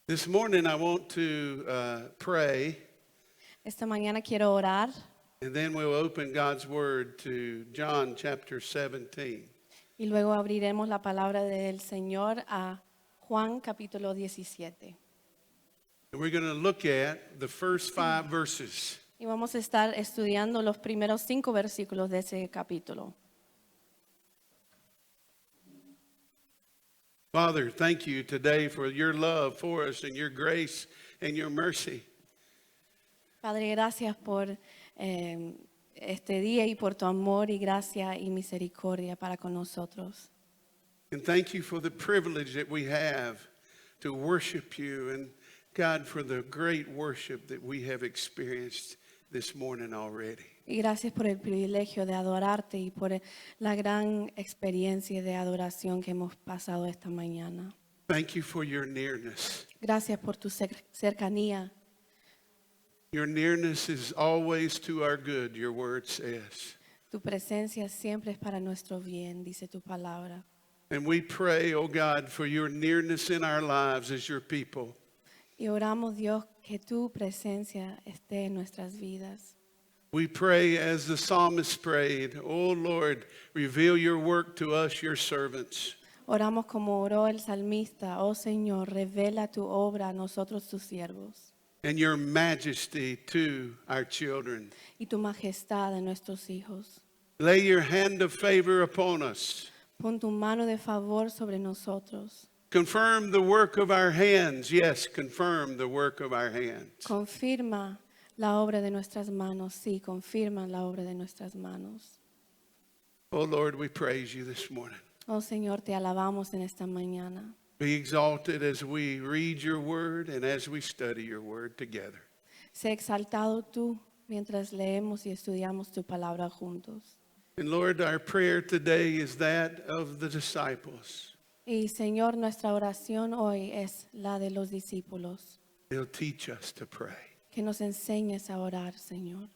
This morning I want to pray, Esta mañana quiero orar and then we'll open God's Word to John chapter 17. y luego abriremos la palabra del Señor a Juan capítulo 17. And we're going to look at the first 5 verses. Y vamos a estar estudiando los primeros 5 versículos de ese capítulo. Father, thank you today for your love for us and your grace and your mercy. Padre, gracias por este día y por tu amor y gracia y misericordia para con nosotros. And thank you for the privilege that we have to worship you, and God, for the great worship that we have experienced this morning already. Y gracias por el privilegio de adorarte y por la gran experiencia de adoración que hemos pasado esta mañana. Thank you for your nearness. Gracias por tu cercanía. Your nearness is always to our good, your word says. Tu presencia siempre es para nuestro bien, dice tu palabra. And we pray, oh God, for your nearness in our lives as your people. Y oramos, Dios, que tu presencia esté en nuestras vidas. We pray as the psalmist prayed, oh Lord, reveal your work to us, your servants. Oramos como oró el salmista, oh Señor, revela tu obra a nosotros tus siervos And your majesty to our children. y tu majestad a nuestros hijos. Lay your hand of favor upon us. Pon tu mano de favor sobre nosotros. Confirm the work of our hands. Yes, confirm the work of our hands. Confirma la obra de nuestras manos. Sí, confirma la obra de nuestras manos. Oh Lord, we praise you this morning. Oh Señor, te alabamos en esta mañana. Be exalted as we read your word and as we study your word together. Sé exaltado tú mientras leemos y estudiamos tu palabra juntos. And Lord, our prayer today is that of the disciples. Y Señor, nuestra oración hoy es la de los discípulos. They'll teach us to pray. Que nos enseñes a orar, Señor.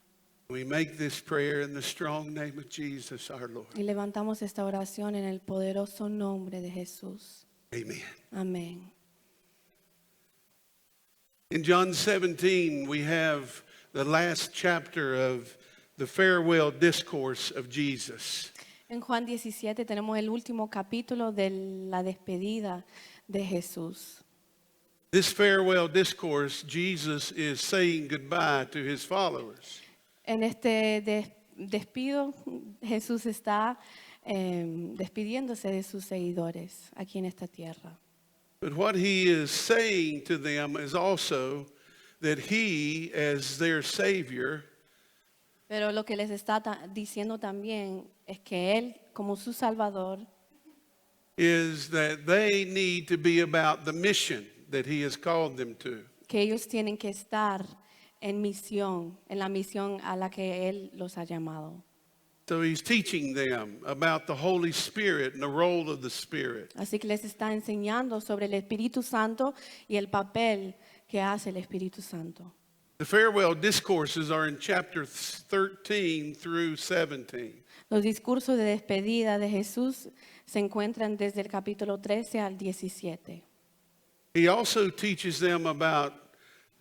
We make this prayer in the strong name of Jesus our Lord. Y levantamos esta oración en el poderoso nombre de Jesús. Amen. Amén. In John 17, we have the last chapter of the farewell discourse of Jesus. En Juan 17 tenemos el último capítulo de la despedida de Jesús. This farewell discourse, Jesus is saying goodbye to his followers. En este despido, Jesús está despidiéndose de sus seguidores aquí en esta tierra. But what he is saying to them is also that he, as their Savior, Pero lo que les está diciendo también es que Él, como su Salvador, is that they need to be about the mission that he has called them to. que ellos tienen que estar en misión, en la misión a la que Él los ha llamado. So he's teaching them about the Holy Spirit and the role of the Spirit. Así que les está enseñando sobre el Espíritu Santo y el papel que hace el Espíritu Santo. The farewell discourses are in chapter 13 through 17. Los discursos de despedida de Jesús se encuentran desde el capítulo 13 al 17. He also teaches them about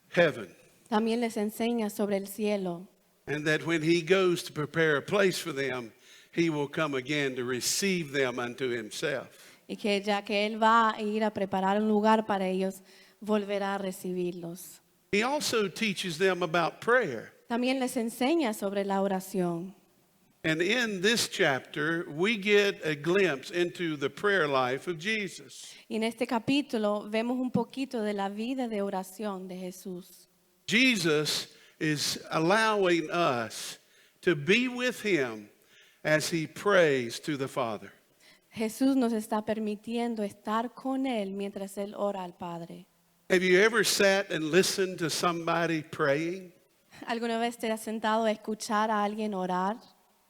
heaven, También les enseña sobre el cielo and that when he goes to prepare a place for them, he will come again to receive them unto himself. y que ya que Él va a ir a preparar un lugar para ellos, volverá a recibirlos. He also teaches them about prayer. También les enseña sobre la oración. And in this chapter, we get a glimpse into the prayer life of Jesus. Y en este capítulo vemos un poquito de la vida de oración de Jesús. Jesus is allowing us to be with him as he prays to the Father. Jesús nos está permitiendo estar con Él mientras Él ora al Padre. Have you ever sat and listened to somebody praying? ¿Alguna vez te has sentado a escuchar a alguien orar?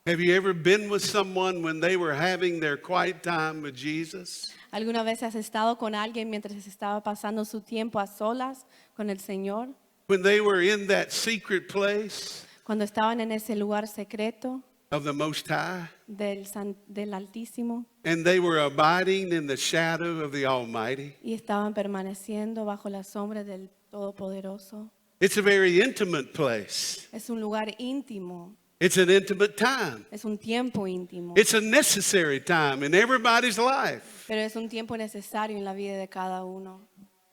Have you ever been with someone when they were having their quiet time with Jesus? ¿Alguna vez has estado con alguien mientras estaba pasando su tiempo a solas con el Señor? When they were in that secret place? Cuando estaban en ese lugar secreto, of the Most High, del Altísimo, and they were abiding in the shadow of the Almighty. y estaban permaneciendo bajo la sombra del Todopoderoso. It's a very intimate place. Es un lugar íntimo, It's an intimate time. es un tiempo íntimo, It's a necessary time in everybody's life pero es un tiempo necesario en la vida de cada uno.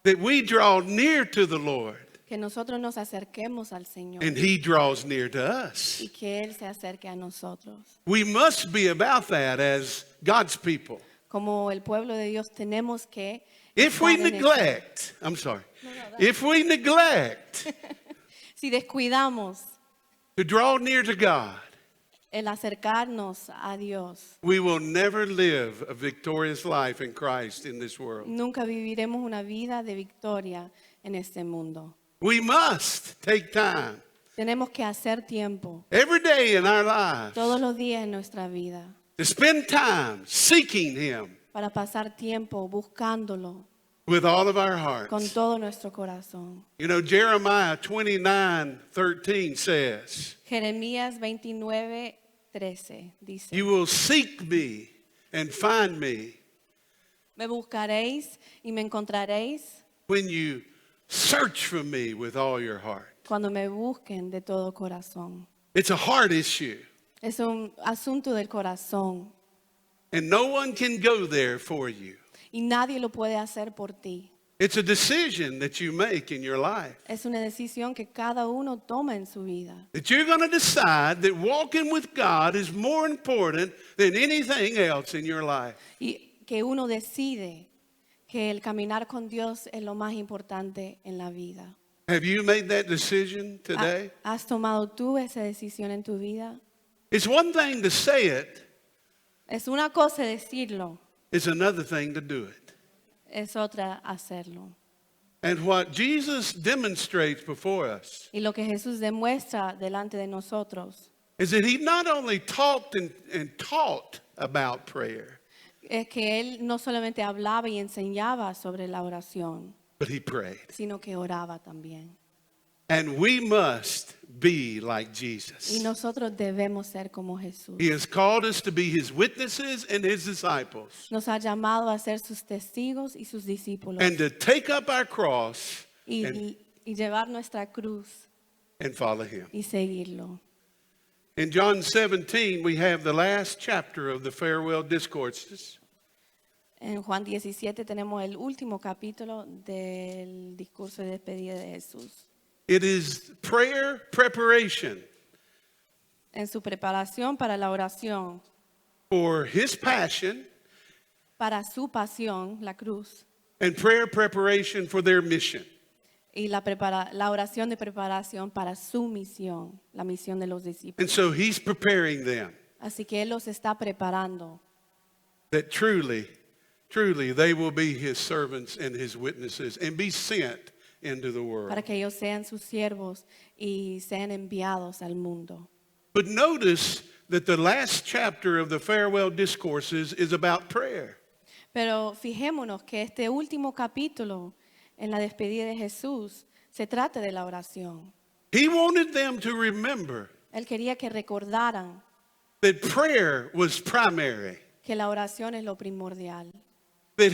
that we draw near to the Lord Que nosotros nos acerquemos al Señor and He draws near to us. y que Él se acerque a nosotros. We must be about that as God's people. Como el pueblo de Dios tenemos que If we estar en eso. neglect, I'm sorry, if we neglect Si descuidamos to draw near to God, el acercarnos a Dios, we will never live a victorious life in Christ in this world. nunca viviremos una vida de victoria en este mundo. We must take time Tenemos que hacer tiempo every day in our lives todos los días en nuestra vida to spend time seeking Him para pasar tiempo buscándolo with all of our con hearts. todo nuestro corazón. You know, Jeremiah 29:13 says, Jeremías 29:13 dice: "You will seek me and find me Me buscaréis y me encontraréis when you search for me with all your heart." cuando me busquen de todo corazón. It's a heart issue, Es un asunto del corazón and no one can go there for you. y nadie lo puede hacer por ti. It's a decision that you make in your life. Es una decisión que cada uno toma en su vida. That you're going to decide that walking with God is more important than anything else in your life. Y que uno decide que el caminar con Dios es lo más importante en la vida. Have you made that decision today? ¿Has tomado tú esa decisión en tu vida? It's one thing to say it, Es una cosa decirlo, it's another thing to do it. es otra hacerlo. And what Jesus demonstrates before us Y lo que Jesús demuestra delante de nosotros is that He not only talked and taught about prayer, es que Él no solamente hablaba y enseñaba sobre la oración, but He prayed. sino que oraba también. And we must be like Y Jesus. nosotros debemos ser como Jesús. He has called us to be His witnesses and His disciples, Nos ha llamado a ser sus testigos y sus discípulos and to take up our cross y, and, y llevar nuestra cruz and follow Him. y seguirlo. In John 17, we have the last chapter of the farewell discourses. En Juan 17 tenemos el último capítulo del discurso de despedida de Jesús. It is prayer preparation En su preparación para la oración, for His passion para su pasión, la cruz, and prayer preparation for their mission. y la oración de preparación para su misión, la misión de los And discípulos. so He's preparing them Así que Él los está preparando that truly they will be His servants and His witnesses and be sent into the world. para que ellos sean sus siervos y sean enviados al mundo. But notice that the last chapter of the farewell discourses is about prayer. Pero fijémonos que este último capítulo en la despedida de Jesús se trata de la oración. He wanted them to remember Él quería que recordaran that prayer was primary, que la oración es lo primordial, that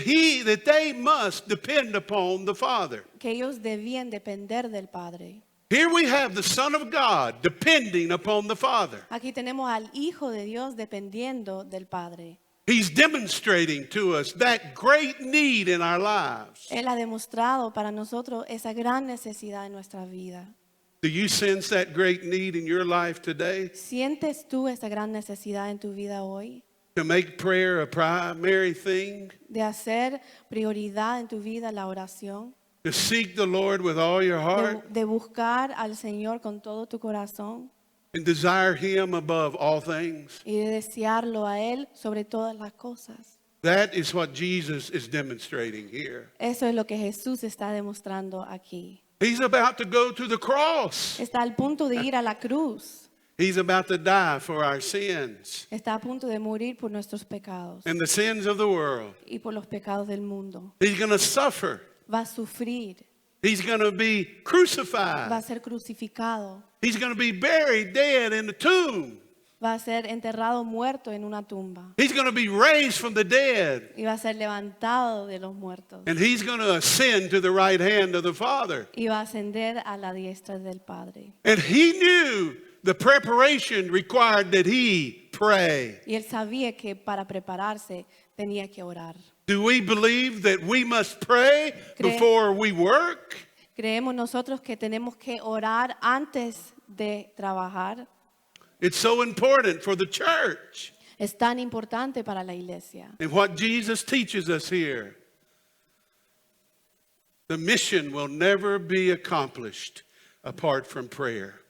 they must depend upon the Father. que ellos debían depender del Padre. Here we have the Son of God depending upon the Father. Aquí tenemos al Hijo de Dios dependiendo del Padre. He's demonstrating to us that great need in our lives. Él ha demostrado para nosotros esa gran necesidad en nuestra vida. Do you sense that great need in your life today? ¿Sientes tú esa gran necesidad en tu vida hoy? To make prayer a primary thing? De hacer prioridad en tu vida la oración, To seek the Lord with all your heart de buscar al Señor con todo tu corazón and desire Him above all things? y de desearlo a Él sobre todas las cosas. That is what Jesus is demonstrating here. Eso es lo que Jesús está demostrando aquí. He's about to go to the cross. Está al punto de ir a la cruz. He's about to die for our sins Está a punto de morir por nuestros pecados and the sins of the world. y por los pecados del mundo. He's going to suffer. Va a sufrir, He's going to be va a crucified. ser crucificado, He's going to be buried dead in the tomb. Va a ser enterrado muerto en una tumba. He's going to be raised from the dead. Y va a ser levantado de los muertos. And he's going to ascend to the right hand of the Father. Y va a ascender a la diestra del Padre. And he knew the preparation required that he pray. Y él sabía que para prepararse tenía que orar. Do we believe that we must pray before we work? Creemos nosotros que tenemos que orar antes de trabajar. It's so important for the church. Es tan importante para la iglesia. And what Jesus teaches us here, the mission will never be accomplished apart from prayer.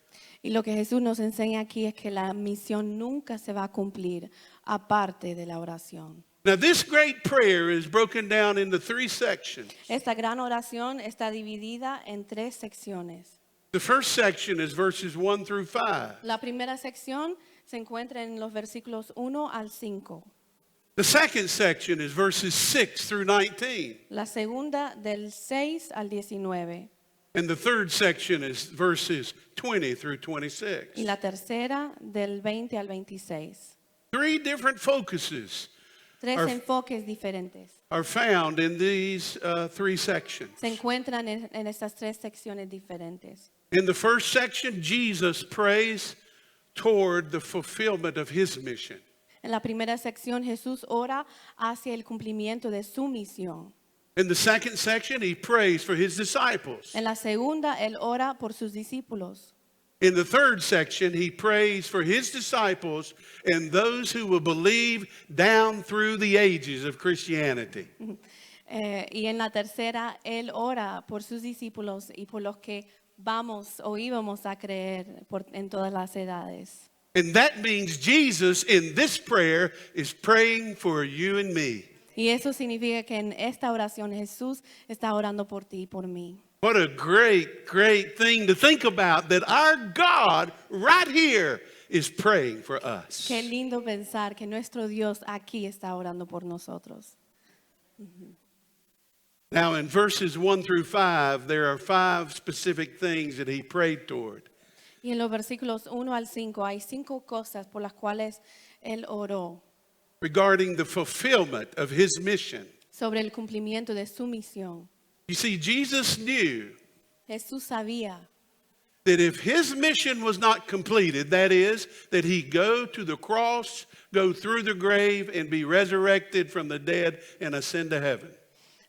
Y lo que Jesús nos enseña aquí es que la misión nunca se va a cumplir aparte de la oración. Now, this great prayer is broken down into 3 sections. Esta gran oración está dividida en 3 secciones. The first section is verses 1 through 5. La primera sección se encuentra en los versículos 1 al 5. The second section is verses 6 through 19. La segunda del 6 al 19. And the third section is verses 20 through 26. Y la tercera del 20 al 26. 3 different focuses 3 Our- enfoques diferentes are found in these 3 sections. se encuentran en estas 3 secciones diferentes. In the first section, Jesus prays toward the fulfillment of his mission. En la primera sección Jesús ora hacia el cumplimiento de su misión. In the second section, he prays for his disciples. En la segunda él ora por sus discípulos. In the third section, he prays for his disciples and those who will believe down through the ages of Christianity. Y en la tercera él ora por sus discípulos y por los que vamos o íbamos a creer en todas las edades. And that means Jesus in this prayer is praying for you and me. Y eso significa que en esta oración Jesús está orando por ti y por mí. What a great, great thing to think about that our God right here is praying for us. Qué lindo pensar que nuestro Dios aquí está orando por nosotros. Now, in verses 1 through 5, there are 5 specific things that he prayed toward. Y en los versículos 1 al 5 hay 5 cosas por las cuales él oró Regarding the fulfillment of his mission. sobre el cumplimiento de su misión. You see, Jesus knew Jesús sabía that if his mission was not completed, that is, that he go to the cross, go through the grave, and be resurrected from the dead and ascend to heaven,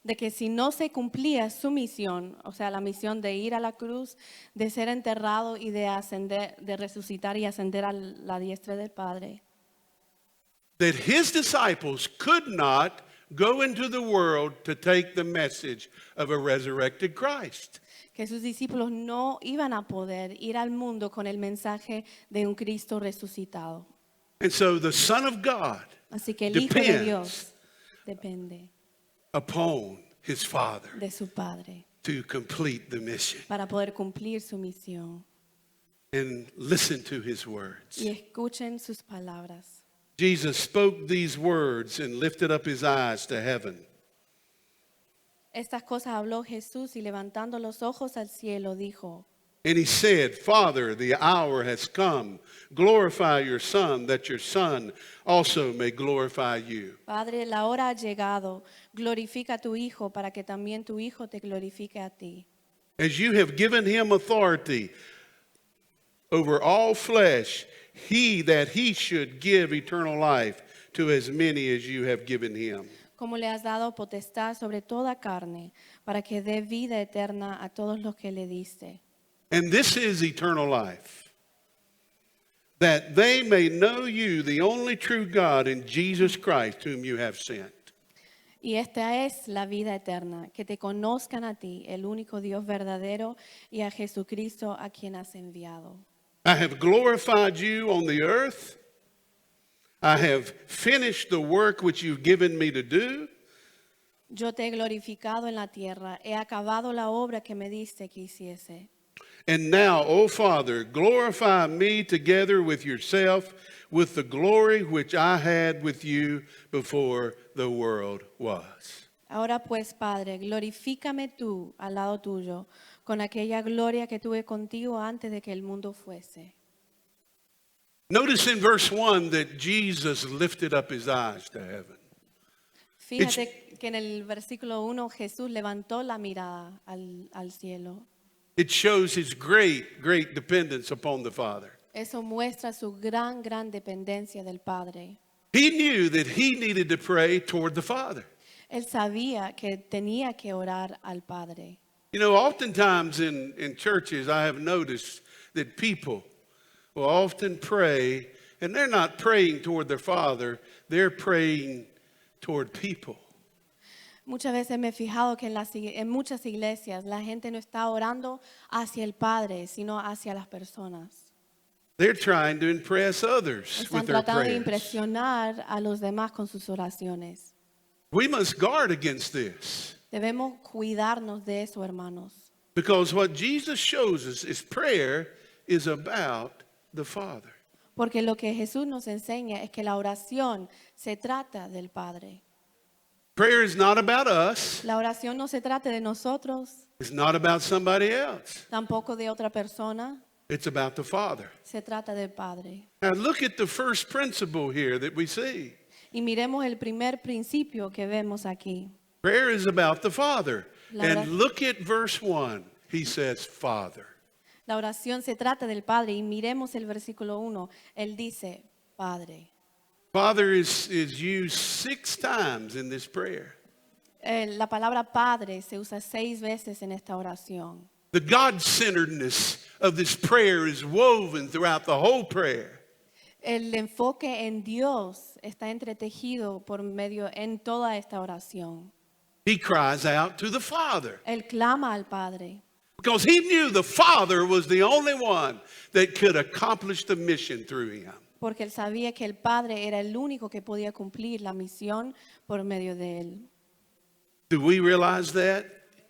de que si no se cumplía su misión, o sea, la misión de ir a la cruz, de ser enterrado y de ascender, de resucitar y ascender a la diestra del Padre, that his disciples could not go into the world to take the message of a resurrected Christ. que sus discípulos no iban a poder ir al mundo con el mensaje de un Cristo resucitado. And so the Son of God Así que el Hijo de depends Dios depende upon his Father de su Padre to complete the mission. para poder cumplir su misión. And listen to his words. Y escuchen sus palabras. Jesus spoke these words and lifted up his eyes to heaven. Estas cosas habló Jesús y levantando los ojos al cielo dijo, And he said, Father, the hour has come. Glorify your Son, that your Son also may glorify you. Padre, la hora ha llegado, glorifica a tu Hijo para que también tu Hijo te glorifique a ti. As you have given him authority over all flesh, that he should give eternal life to as many as you have given him. Como le has dado potestad sobre toda carne, para que dé vida eterna a todos los que le diste. And this is eternal life, that they may know you, the only true God, and Jesus Christ, whom you have sent. Y esta es la vida eterna, que te conozcan a ti, el único Dios verdadero, y a Jesucristo a quien has enviado. I have glorified you on the earth. I have finished the work which you've given me to do. Yo te he glorificado en la tierra, he acabado la obra que me diste que hiciese. And now, O Father, glorify me together with yourself with the glory which I had with you before the world was. Ahora pues, Padre, glorifícame tú al lado tuyo, con aquella gloria que tuve contigo antes de que el mundo fuese. Notice in verse 1 that Jesus lifted up his eyes to heaven. Fíjate que en el versículo 1 Jesús levantó la mirada al cielo. It shows his great dependence upon the Father. Eso muestra su gran dependencia del Padre. He knew that he needed to pray toward the Father. Él sabía que tenía que orar al Padre. You know, oftentimes in churches, I have noticed that people will often pray, and they're not praying toward their Father, they're praying toward people. Muchas veces me he fijado que en muchas iglesias la gente no está orando hacia el Padre, sino hacia las personas. They're trying to impress others Están with their tratando de prayers. impresionar a los demás con sus oraciones. We must guard against this Debemos cuidarnos de eso, hermanos. because what Jesus shows us is prayer is about the Father. Porque lo que Jesús nos enseña es que la oración se trata del Padre. Prayer is not about us, La oración no se trata de nosotros, it's not about somebody else, tampoco de otra persona, it's about the Father. se trata del Padre. Now look at the first principle here that we see. Y miremos el primer principio que vemos aquí. Prayer is about the Father. La And oración- look at verse 1. He says, Father. La oración se trata del Padre y miremos el versículo 1. Él dice, Padre. Father is used 6 times in this prayer. La palabra Padre se usa 6 veces en esta oración. The God-centeredness of this prayer is woven throughout the whole prayer. El enfoque en Dios está entretejido por medio en toda esta oración. He cries out to the Father Él clama al Padre because he knew the Father was the only one that could accomplish the mission through him. porque él sabía que el Padre era el único que podía cumplir la misión por medio de él. Do we realize that?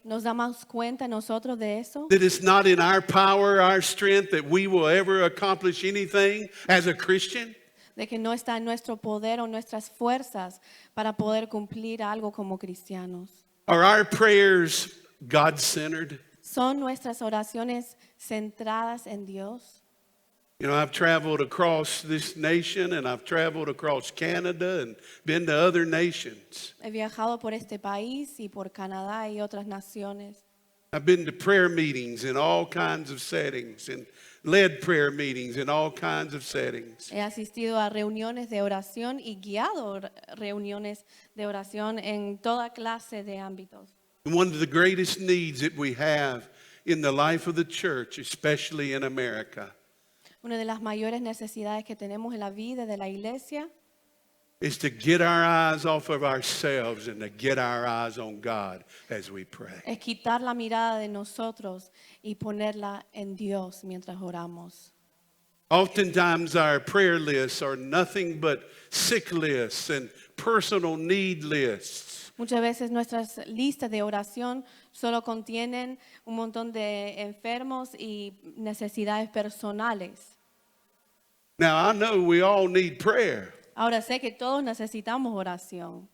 ¿Nos damos cuenta nosotros de eso? That it's not in our power, our strength, that we will ever accomplish anything as a Christian? De que no está en nuestro poder o nuestras fuerzas para poder cumplir algo como cristianos. Are our prayers God-centered? ¿Son nuestras oraciones centradas en Dios? You know, I've traveled across this nation and I've traveled across Canada and been to other nations. He viajado por este país y por Canadá y otras naciones. I've been to prayer meetings in all kinds of settings and led prayer meetings in all kinds of settings. He asistido a reuniones de oración y guiado reuniones de oración en toda clase de ámbitos. And one of the greatest needs that we have in the life of the church, especially in America, Una de las mayores necesidades que tenemos en la vida de la iglesia is to get our eyes off of ourselves and to get our eyes on God as we pray. es quitar la mirada de nosotros y ponerla en Dios mientras oramos. Oftentimes our prayer lists are nothing but sick lists and personal need lists. Muchas veces nuestras listas de oración solo contienen un montón de enfermos y necesidades personales. Now I know we all need prayer, Ahora sé que todos necesitamos oración,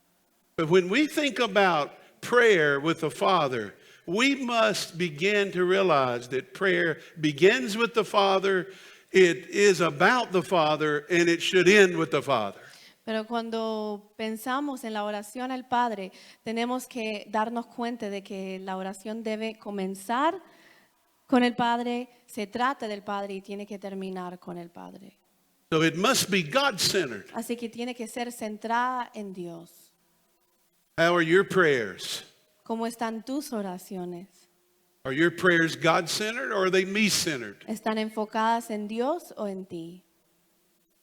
but when we think about prayer with the Father, we must begin to realize that prayer begins with the Father, it is about the Father, and it should end with the Father. pero cuando pensamos en la oración al Padre, tenemos que darnos cuenta de que la oración debe comenzar con el Padre, se trata del Padre y tiene que terminar con el Padre. So it must be God-centered. Así que tiene que ser centrada en Dios. How are your prayers? ¿Cómo están tus oraciones? Are your prayers God-centered or are they me-centered? ¿Están enfocadas en Dios o en ti?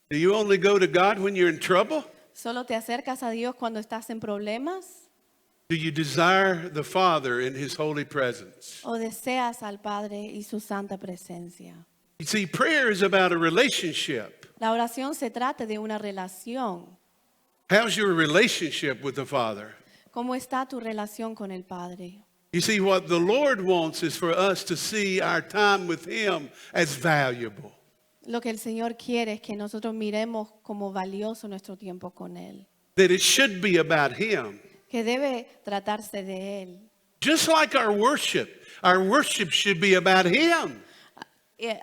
Do you only go to God when you're in trouble? ¿Solo te acercas a Dios cuando estás en problemas? Do you desire the Father in His holy presence? ¿O deseas al Padre y su santa presencia? You see, prayer is about a relationship. La oración se trata de una relación. How's your relationship with the Father? ¿Cómo está tu relación con el Padre? You see, what the Lord wants is for us to see our time with Him as valuable. Lo que el Señor quiere es que nosotros miremos como valioso nuestro tiempo con Él. That it should be about Him. Que debe tratarse de Él. Just like our worship should be about Him.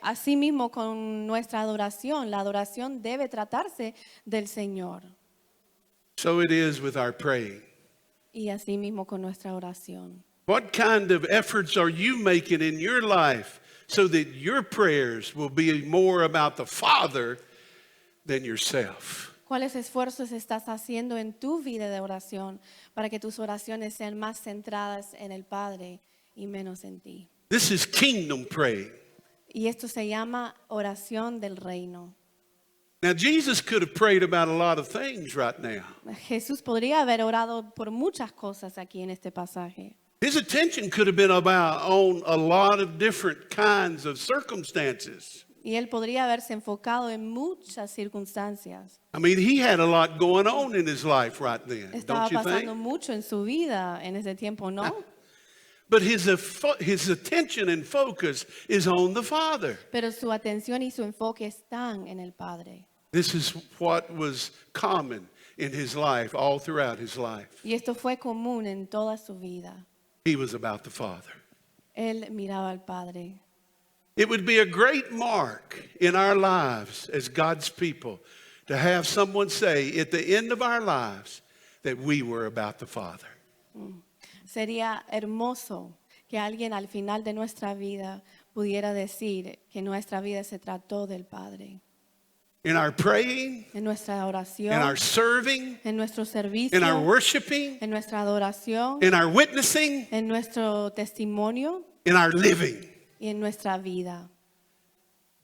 Así mismo con nuestra adoración, la adoración debe tratarse del Señor. So it is with our praying. Y así mismo con nuestra oración. What kind of efforts are you making in your life so that your prayers will be more about the Father than yourself? ¿Cuáles esfuerzos estás haciendo en tu vida de oración para que tus oraciones sean más centradas en el Padre y menos en ti? This is kingdom praying. Y esto se llama oración del reino. Now, Jesus could have prayed about a lot of things right now. Jesús podría haber orado por muchas cosas aquí en este pasaje. His attention could have been about on a lot of different kinds of circumstances. Y él podría haberse enfocado en muchas circunstancias. I mean, he had a lot going on in his life right then, Estaba don't you pasando think? mucho en su vida en ese tiempo, ¿no? But his attention and focus is on the Father. Pero su atención y su enfoque están en el Padre. This is what was common in his life, all throughout his life. Y esto fue común en toda su vida. He was about the Father. Él miraba al Padre. It would be a great mark in our lives as God's people to have someone say at the end of our lives that we were about the Father. Sería hermoso que alguien al final de nuestra vida pudiera decir que nuestra vida se trató del Padre. In our praying, En nuestra oración, in our serving, en nuestro servicio, in our worshiping, en nuestra adoración, in our witnessing, en nuestro testimonio in our living. y en nuestra vida.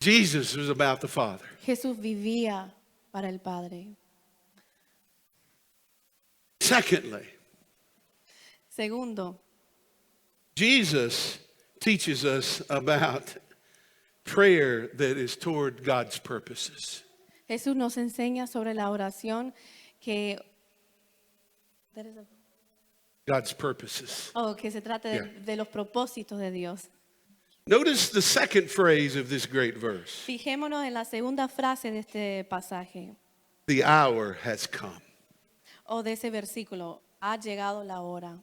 Jesus was about the Father. Jesús vivía para el Padre. Secondly, Segundo, Jesus teaches us about prayer that is toward God's purposes. Jesús nos enseña sobre la oración que God's purposes. que se trata de los propósitos de Dios. Notice the second phrase of this great verse. Fijémonos en la segunda frase de este pasaje The hour has come. o de ese versículo. Ha llegado la hora.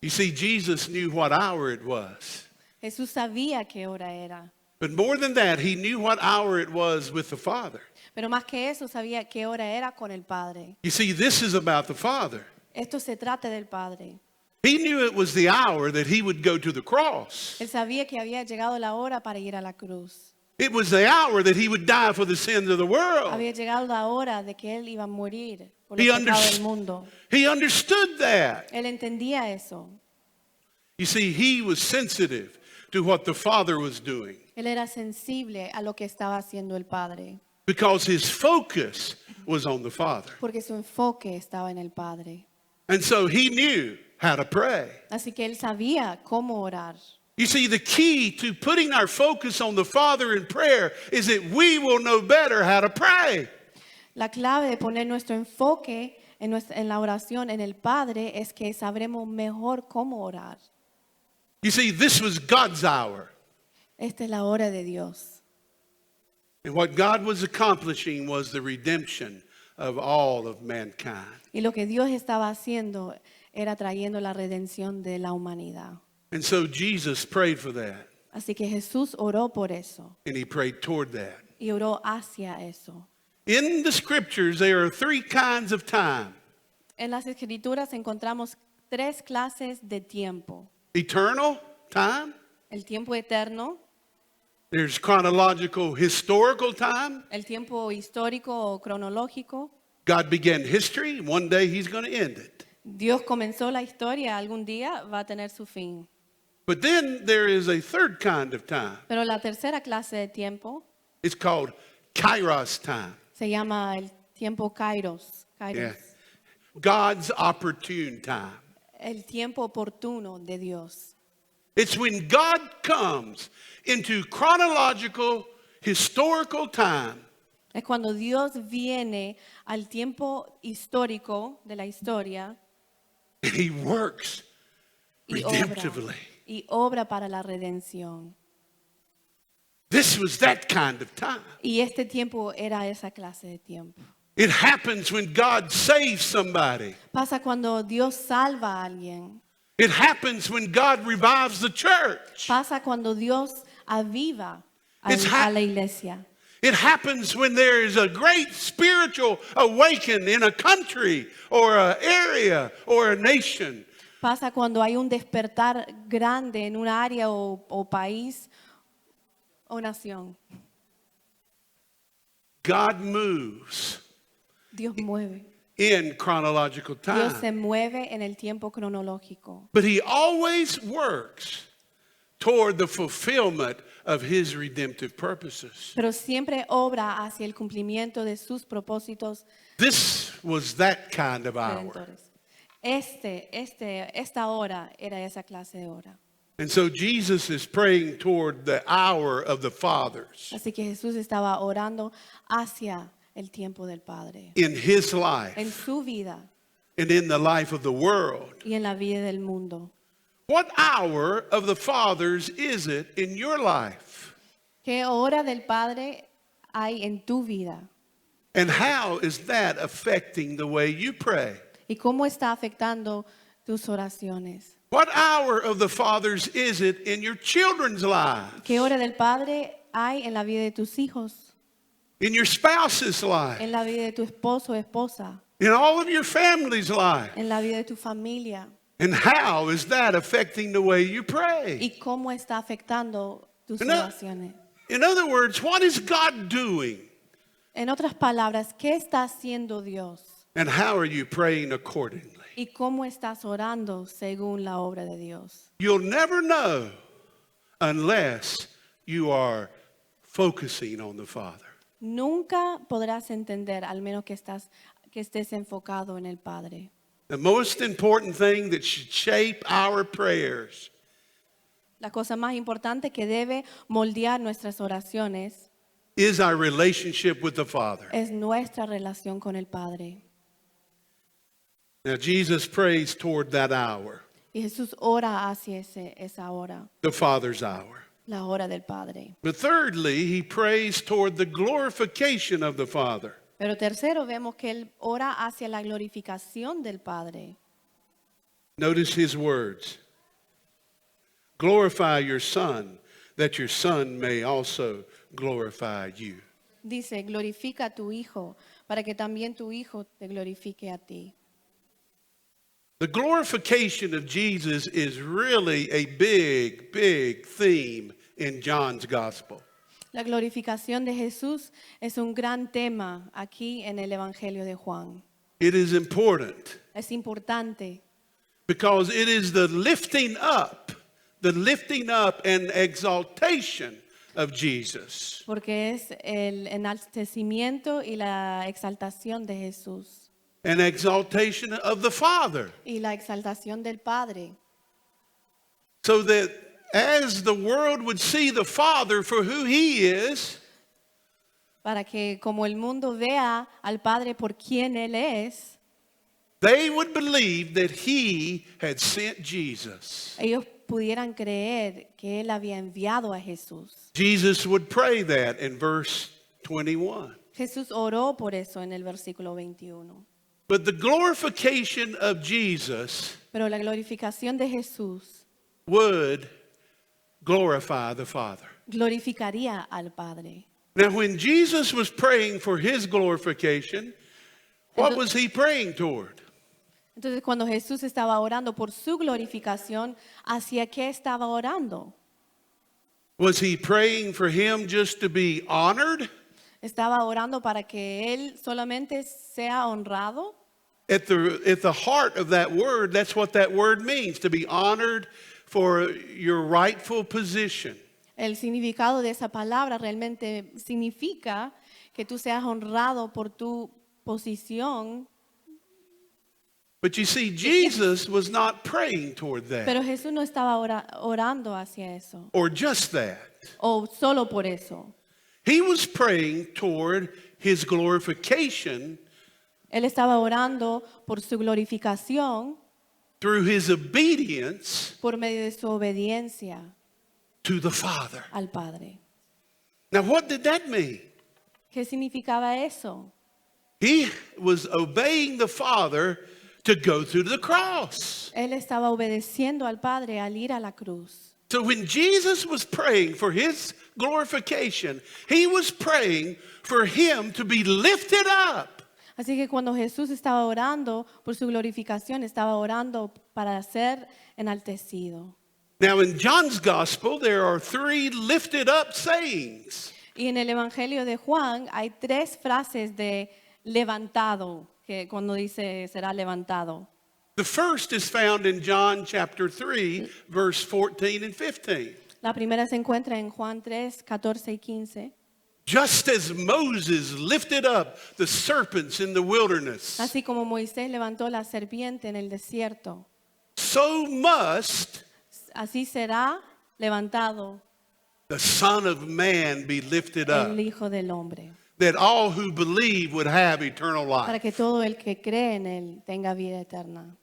You see, Jesus knew what hour it was. Jesús sabía qué hora era. But more than that, he knew what hour it was with the Father. Pero más que eso, sabía qué hora era con el Padre. You see, this is about the Father. Esto se trata del Padre. He knew it was the hour that he would go to the cross. Él sabía que había llegado la hora para ir a la cruz. It was the hour that he would die for the sins of the world. Había llegado la hora de que Él iba a morir por He los pecados del mundo. understood that. Él entendía eso. You see, he was sensitive to what the Father was doing Él era sensible a lo que estaba haciendo el Padre. because his focus was on the Father. Porque su enfoque estaba en el Padre. And so he knew how to pray. Así que Él sabía cómo orar. You see, the key to putting our focus on the Father in prayer is that we will know better how to pray. La clave de poner nuestro enfoque en la oración en el Padre es que sabremos mejor cómo orar. You see, this was God's hour. Esta es la hora de Dios. And what God was accomplishing was the redemption of all of mankind. Y lo que Dios estaba haciendo era trayendo la redención de la humanidad. And so Jesus prayed for that, Así que Jesús oró por eso and he prayed toward that. y oró hacia eso. In the scriptures, there are three kinds of time: En las Escrituras encontramos tres clases de tiempo. eternal time, El tiempo eterno, there's chronological, historical time. el tiempo histórico o cronológico. God began history, and one day he's going to end it. Dios comenzó la historia, algún día va a tener su fin. But then there is a third kind of time. Pero la tercera clase de tiempo It's called kairos time. se llama el tiempo Kairos. Yeah. God's opportune time. El tiempo oportuno de Dios. It's when God comes into chronological, historical time Es cuando Dios viene al tiempo histórico de la historia and he works y obra, redemptively. y obra para la redención. This was that kind of time. Y este tiempo era esa clase de tiempo. It happens when God saves somebody. Pasa cuando Dios salva a alguien. It happens when God revives the church. Pasa cuando Dios aviva It's a la iglesia. It happens when there is a great spiritual awakening in a country or an area or a nation. Pasa cuando hay un despertar grande en un área o país o nación. God moves Dios mueve. in chronological Dios se time. mueve en el tiempo cronológico. But he always works toward the fulfillment of his redemptive purposes. Pero siempre obra hacia el cumplimiento de sus propósitos This was that kind of hour. redentores. Esta hora era esa clase de hora. And so Jesus is praying toward the hour of the fathers Así que Jesús estaba orando hacia el tiempo del Padre. in his En life su vida and in the life of the world. y en la vida del mundo. What hour of the fathers is it in your life? ¿Qué hora del Padre hay en tu vida? And how is that affecting the way you pray? ¿Y cómo está afectando tus oraciones? What hour of the fathers is it in your children's lives? ¿Qué hora del Padre hay en la vida de tus hijos? In your spouse's life? En la vida de tu esposo o esposa? In all of your family's life? En la vida de tu familia? And how is that affecting the way you pray? ¿Y cómo está afectando tus No. oraciones? In other words, what is God doing? En otras palabras, ¿qué está haciendo Dios? And how are you praying accordingly? ¿Y cómo estás orando según la obra de Dios? You'll never know unless you are focusing on the Father. Nunca podrás entender, al menos que estés enfocado en el Padre. The most important thing that should shape our prayers La cosa más importante que debe moldear nuestras oraciones is our relationship with the Father. es nuestra relación con el Padre. Now, Jesus prays toward that hour, Y Jesús ora hacia esa hora, the Father's hour. la hora del Padre. But thirdly, he prays toward the glorification of the Father. Pero tercero, vemos que él ora hacia la glorificación del Padre. Notice his words. Glorify your Son, that your Son may also glorify you. Dice, glorifica a tu Hijo, para que también tu Hijo te glorifique a ti. The glorification of Jesus is really a big, big theme in John's gospel. La glorificación de Jesús es un gran tema aquí en el Evangelio de Juan. It is important Es importante because it is the lifting up and exaltation of Jesus. porque es el enaltecimiento y la exaltación de Jesús An exaltation of the Father. y la exaltación del Padre. So that as the world would see the Father for who he is, Para que como el mundo vea al Padre por quien Él es, they would believe that he had sent Jesus. ellos pudieran creer que Él había enviado a Jesús. Jesus would pray that in verse 21. Jesús oró por eso en el versículo 21. But the glorification of Jesus Pero la glorificación de Jesús would glorify the Father. glorificaría al Padre. Now, when Jesus was praying for his glorification, what Entonces- was he praying toward? Entonces, cuando Jesús estaba orando por su glorificación, ¿hacia qué estaba orando? Was he praying for him just to be honored? ¿Estaba orando para que Él solamente sea honrado? At the heart of that word, that's what that word means, to be honored for your rightful position. El significado de esa palabra realmente significa que tú seas honrado por tu posición. But you see, Jesus was not praying toward that Pero Jesús no estaba orando hacia eso, or just that. o solo por eso. He was praying toward his glorification Él estaba orando por su glorificación through his obedience por medio de su obediencia to the Father. al Padre. Now, what did that mean? ¿Qué significaba eso? He was obeying the Father to go to the cross, Él estaba obedeciendo al Padre al ir a la cruz, So when Jesus was praying for his glorification, he was praying for him to be lifted up. Así que cuando Jesús estaba orando por su glorificación, estaba orando para ser enaltecido. Now in John's gospel, there are 3 lifted up sayings. Y en el Evangelio de Juan hay 3 frases de levantado, que cuando dice será levantado. The first is found in John chapter 3, verse 14 and 15. La primera se encuentra en Juan 3, 14 y 15. Just as Moses lifted up the serpents in the wilderness, Así como Moisés levantó la serpiente en el desierto, so must así será levantado the Son of Man be lifted el up, Hijo del Hombre, that all who believe would have eternal para life. que todo el que cree en él tenga vida eterna.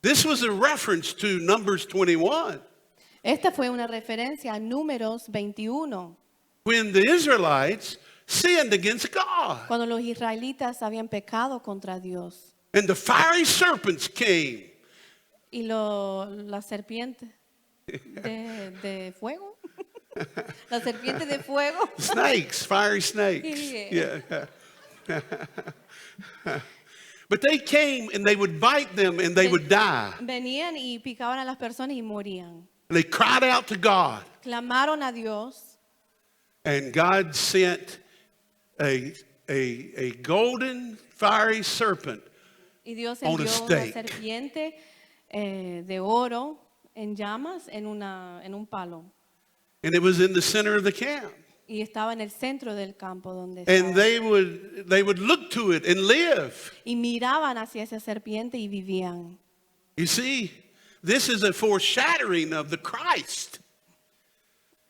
This was a reference to Numbers 21, Esta fue una referencia a Números 21, when the Israelites sinned against God. cuando los israelitas habían pecado contra Dios. And the fiery serpents came. Y la serpiente de fuego, la serpiente de fuego, Snakes, fiery snakes. Yeah. But they came and they would bite them and they would die. venían y picaban a las personas y morían. And they cried out to God. Clamaron a Dios And God sent a golden fiery serpent. y Dios On a envió una stake. serpiente de oro en llamas en un palo. And it was in the center of the camp. Y estaba en el centro del campo donde And estaba. they would look to it and live. Y miraban hacia esa serpiente y vivían. You see, this is a foreshadowing of the Christ.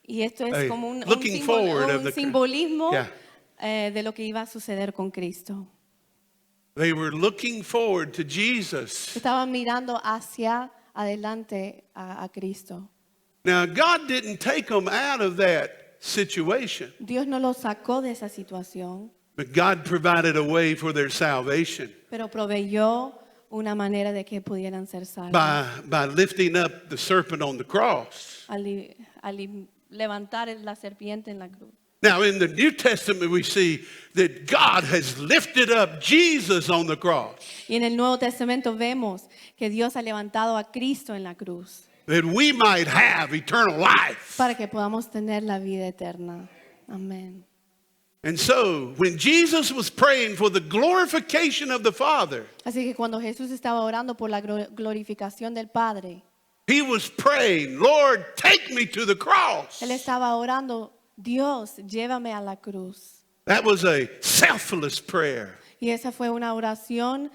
Y esto es Hey, como un looking forward of the- simbolismo Yeah. de lo que iba a suceder con Cristo. They were looking forward to Jesus. Estaban mirando hacia adelante a Cristo. Now, God didn't take them out of that situation, Dios no los sacó de esa situación, but God provided a way for their salvation pero proveyó una manera de que pudieran ser salvos. by lifting up the serpent on the cross. Al levantar la serpiente en la cruz. Now, in the New Testament, we see that God has lifted up Jesus on the cross, Y en el Nuevo Testamento vemos que Dios ha levantado a Cristo en la cruz that we might have eternal life. para que podamos tener la vida eterna. Amén. And so, when Jesus was praying for the glorification of the Father, Así que cuando Jesús estaba orando por la glorificación del Padre, he was praying, Lord, take me to the cross. él estaba orando, Dios, llévame a la cruz. That was a selfless prayer. Y esa fue una oración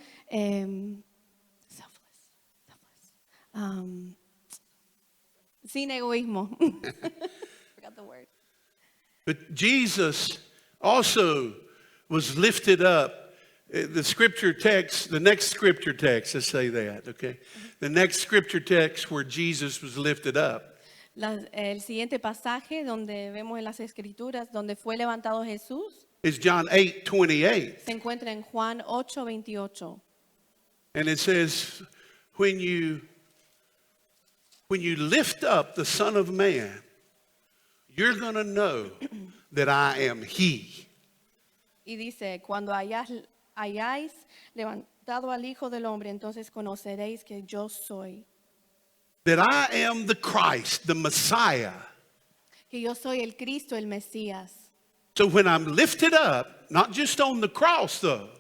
sin egoísmo. Forgot the word. But Jesus also was lifted up. The scripture text, the next scripture text, let's say that, okay? The next scripture text where Jesus was lifted up El siguiente pasaje donde vemos en las escrituras donde fue levantado Jesús is John 8:28. se encuentra en Juan 8:28. And it says, when you lift up the Son of Man, you're going to know that I am He. Y dice, cuando hayáis levantado al Hijo del Hombre, entonces conoceréis que yo soy. That I am the Christ, the Messiah. Que yo soy el Cristo, el Mesías. So when I'm lifted up, not just on the cross though,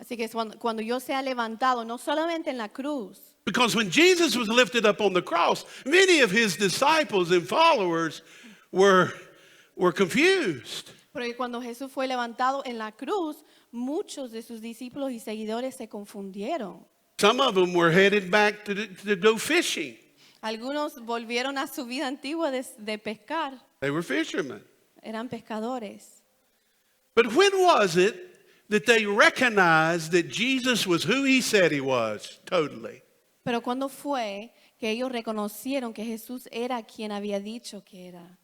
Así que cuando yo sea levantado, no solamente en la cruz, because when Jesus was lifted up on the cross, many of his disciples and followers were confused. porque cuando Jesús fue levantado en la cruz, muchos de sus discípulos y seguidores se confundieron. Some of them were headed back to go fishing. Algunos volvieron a su vida antigua de pescar. They were fishermen. Eran pescadores. But when was it that they recognized that Jesus was who he said he was, totally? Pero ¿cuándo fue que ellos reconocieron que Jesús era quien había dicho que era?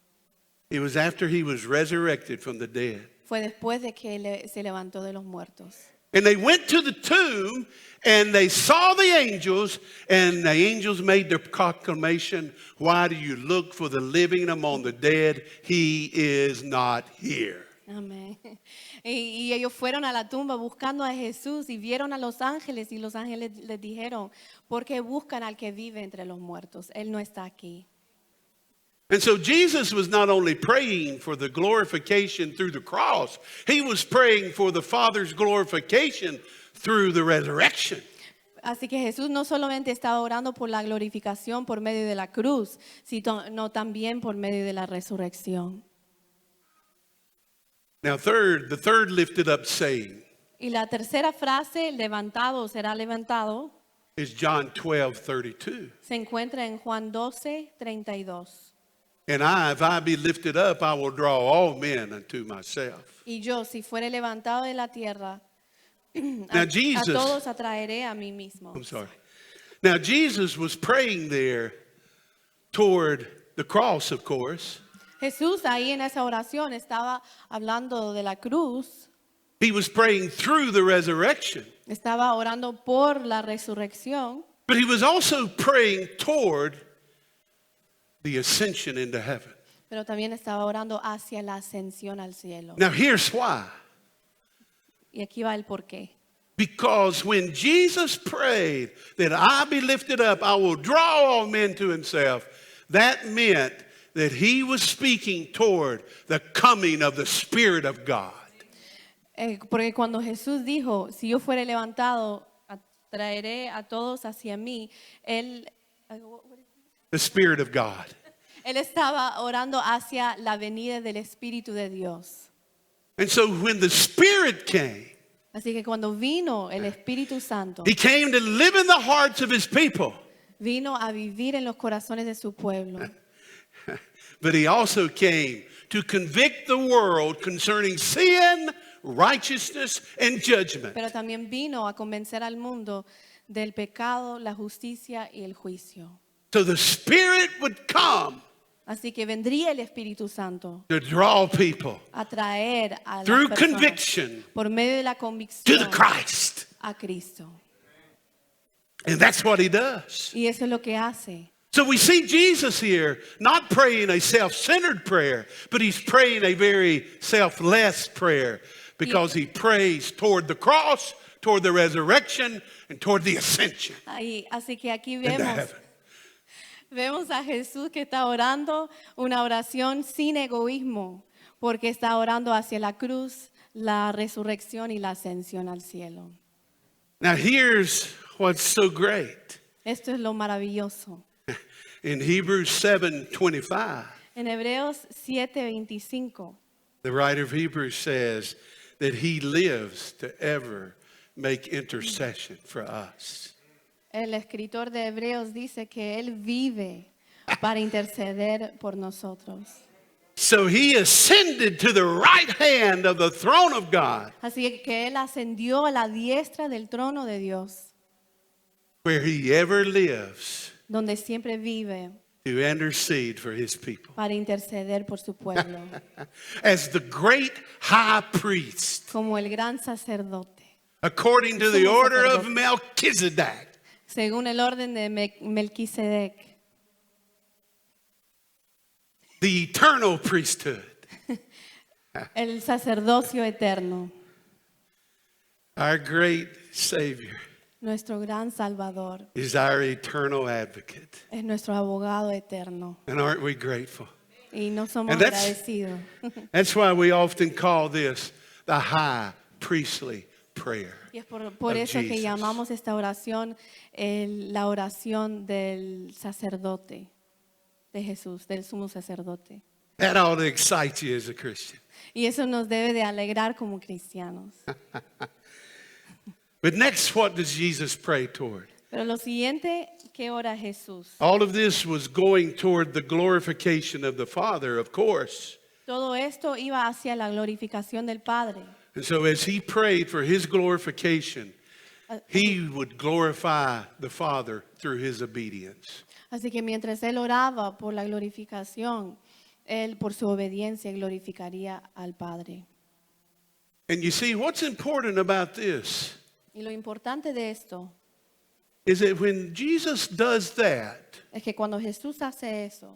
It was after he was resurrected from the dead. Fue después de que se levantó de los muertos. And they went to the tomb and they saw the angels, and the angels made their proclamation, "Why do you look for the living among the dead? He is not here." Amén. Y ellos fueron a la tumba buscando a Jesús y vieron a los ángeles y los ángeles les dijeron, ¿por qué buscan al que vive entre los muertos? Él no está aquí. And so Jesus was not only praying for the glorification through the cross, he was praying for the Father's glorification through the resurrection. Así que Jesús no solamente estaba orando por la glorificación por medio de la cruz, sino también por medio de la resurrección. Now, the third lifted up saying Y la tercera frase, levantado será levantado, is John 12:32. se encuentra en Juan 12:32. And if I be lifted up, I will draw all men unto myself. Y yo, si fuere levantado de la tierra, Now, a Jesus, todos atraeré a mí mismo. I'm sorry. Now, Jesus was praying there toward the cross, of course. Jesús ahí en esa oración estaba hablando de la cruz, He was praying through the resurrection. estaba orando por la resurrección, But he was also praying toward the ascension into heaven. pero también estaba orando hacia la ascensión al cielo. Now, here's why. Y aquí va el porqué. Because when Jesus prayed that I be lifted up, I will draw all men to himself, that meant that he was speaking toward the coming of the Spirit of God. Porque cuando Jesús dijo, si yo fuere levantado, atraeré a todos hacia mí, él The Spirit of God. estaba orando hacia la venida del Espíritu de Dios. And so when the Spirit came, Así que cuando vino el Espíritu Santo, he came to live in the hearts of his people. vino a vivir en los corazones de su pueblo. But he also came to convict the world concerning sin, righteousness, and judgment. Pero también vino a convencer al mundo del pecado, la justicia y el juicio. So the Spirit would come Así que vendría el Espíritu Santo to draw people a traer a las through personas conviction por medio de la to convicción the Christ. a Cristo. And that's what he does. Y eso es lo que hace. So we see Jesus here not praying a self-centered prayer, but he's praying a very selfless prayer because he prays toward the cross, toward the resurrection, and toward the ascension Así que aquí into heaven. vemos a Jesús que está orando una oración sin egoísmo, porque está orando hacia la cruz, la resurrección y la ascensión al cielo. Now here's what's so great. Esto es lo maravilloso. In Hebrews 7:25, En Hebreos 7:25, the writer of Hebrews says that he lives to ever make intercession for us. el escritor de Hebreos dice que Él vive para interceder por nosotros. So he ascended to the right hand of the throne of God, Así que Él ascendió a la diestra del trono de Dios, where he ever lives donde siempre vive to intercede for his people. para interceder por su pueblo, As the great high priest, como el gran sacerdote, according to the order of Melchizedek. según el orden de Melquisedec, The eternal priesthood. el sacerdocio eterno, Our great Savior nuestro gran Salvador, is our eternal advocate. es nuestro abogado eterno. And aren't we grateful? Y no somos And that's- agradecidos. That's why we often call this the high priestly prayer. Y es por of eso que Jesus. llamamos esta oración la oración del sacerdote de Jesús, del sumo sacerdote. That ought to excite you as a Christian. Y eso nos debe de alegrar como cristianos. But next, what does Jesus pray toward? Pero lo siguiente que ora Jesús, All of this was going toward the glorification of the Father, of course. todo esto iba hacia la glorificación del Padre. And so as he prayed for his glorification, he would glorify the Father through his obedience. Así que mientras él oraba por la glorificación, él por su obediencia glorificaría al Padre. And you see, what's important about this Y lo importante de esto is that when Jesus does that, es que cuando Jesús hace eso,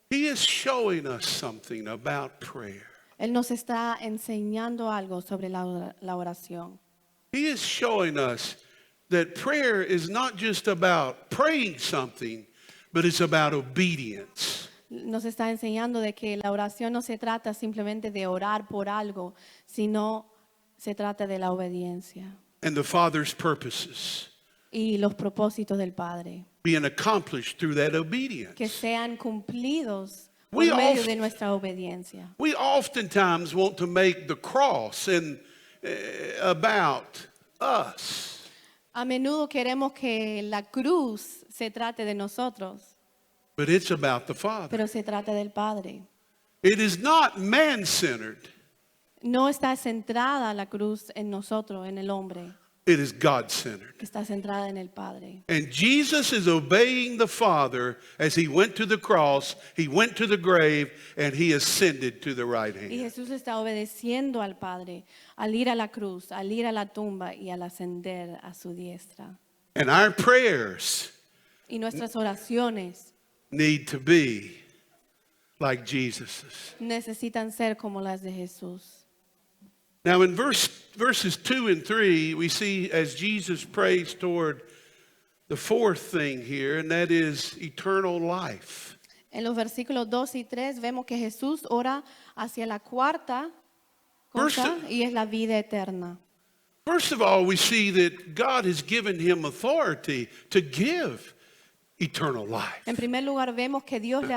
he is showing us something about prayer. Él nos está enseñando algo sobre la oración. He is showing us that prayer is not just about praying something, but it's about obedience. Nos está enseñando de que la oración no se trata simplemente de orar por algo, sino se trata de la obediencia And the Father's purposes y los propósitos del Padre, being accomplished through that que obedience. sean cumplidos por We medio oft- de nuestra obediencia. We oftentimes want to make the cross and about us. A menudo queremos que la cruz se trate de nosotros, But it's about the Father. pero se trata del Padre. It is not man-centered. No está centrada la cruz en nosotros, en el hombre, It is God-centered. está centrada en el Padre. And Jesus is obeying the Father as he went to the cross, he went to the grave, and he ascended to the right Y hand. Jesús está obedeciendo al Padre al ir a la cruz, al ir a la tumba y al ascender a su diestra. And our prayers Y nuestras oraciones need to be like Jesus's. necesitan ser como las de Jesús. Now, in verses 2 and 3, we see as Jesus prays toward the fourth thing here, and that is eternal life. En los versículos 2 y 3 vemos que Jesús ora hacia la cuarta cosa First- y es la vida eterna. First of all, we see that God has given him authority to give eternal life. En primer lugar, vemos que Dios le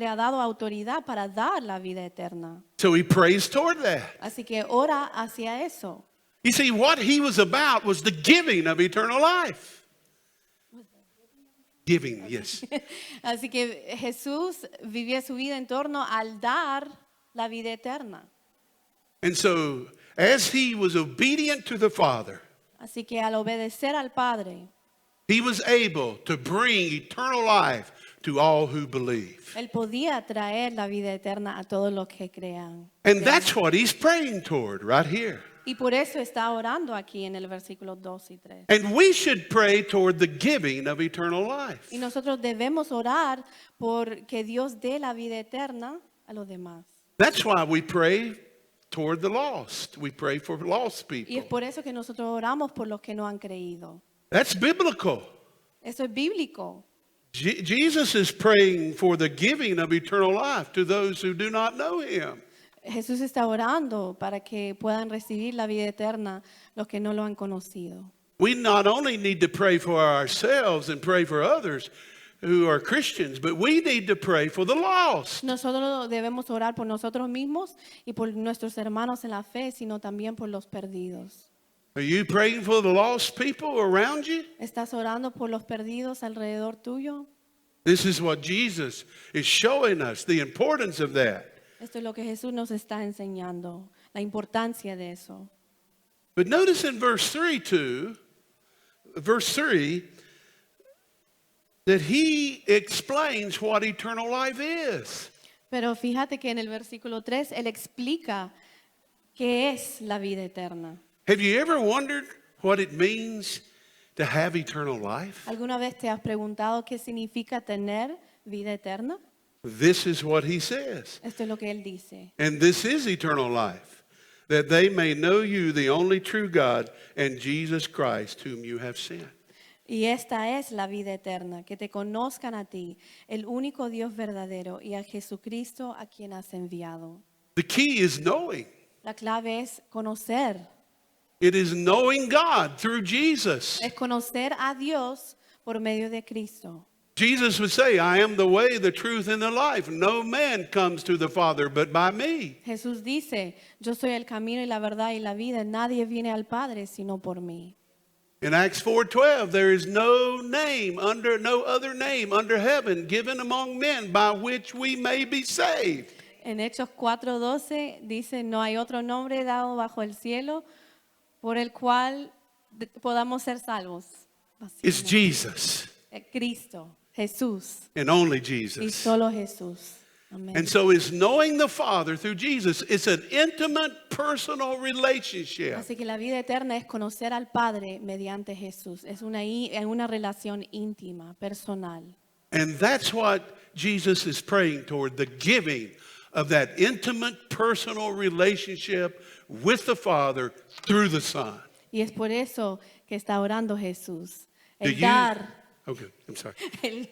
ha dado autoridad para dar la vida eterna. So he prays toward that. Así que ora hacia eso. You see, what he was about was the giving of eternal life. Giving, yes. Así que Jesús vivía su vida en torno al dar la vida eterna. And so, as he was obedient to the Father, Así que al obedecer al Padre, he was able to bring eternal life to all who believe. Él podía traer la vida eterna a todos los que crean. And that's what he's praying toward right here. Y por eso está orando aquí en el versículo 2 y 3. And we should pray toward the giving of eternal life. Y nosotros debemos orar por que Dios dé la vida eterna a los demás. That's why we pray toward the lost. We pray for lost Y es people. por eso que nosotros oramos por los que no han creído. That's biblical. Eso es bíblico. Jesus is praying for the giving of eternal life to those who do not know him. Jesús está orando para que puedan recibir la vida eterna los que no lo han conocido. We not only need to pray for ourselves and pray for others who are Christians, but we need to pray for the lost. Nosotros debemos orar por nosotros mismos y por nuestros hermanos en la fe, sino también por los perdidos. Are you praying for the lost people around you? ¿Estás orando por los perdidos alrededor tuyo? This is what Jesus is showing us, the importance of that. Esto es lo que Jesús nos está enseñando, la importancia de eso. But notice in verse 3, that he explains what eternal life is. Pero fíjate que en el versículo 3 Él explica qué es la vida eterna. Have you ever wondered what it means to have eternal life? ¿Alguna vez te has preguntado qué significa tener vida eterna? This is what he says. Esto es lo que Él dice. And this is eternal life, that they may know you, the only true God, and Jesus Christ, whom you have sent. Y esta es la vida eterna, que te conozcan a ti, el único Dios verdadero, y a Jesucristo a quien has enviado. The key is knowing. La clave es conocer. It is knowing God through Jesus. Es conocer a Dios por medio de Cristo. Jesus would say, I am the way, the truth, and the life. No man comes to the Father but by me. Jesús dice, yo soy el camino y la verdad y la vida. Nadie viene al Padre sino por mí. In Acts 4:12, there is no other name under heaven given among men by which we may be saved. En Hechos 4:12 dice, no hay otro nombre dado bajo el cielo por el cual podamos ser salvos. It's Jesus Cristo, Jesús and only y Jesus. solo Jesús. Amén. And so it's knowing the Father through Jesus. It's an intimate, personal relationship. Así que la vida eterna es conocer al Padre mediante Jesús. Es una relación íntima, personal. And that's what Jesus is praying toward, the giving of that intimate, personal relationship with the Father through the Son. Y es por eso que está orando Jesús. Do El you- dar, Okay, I'm sorry.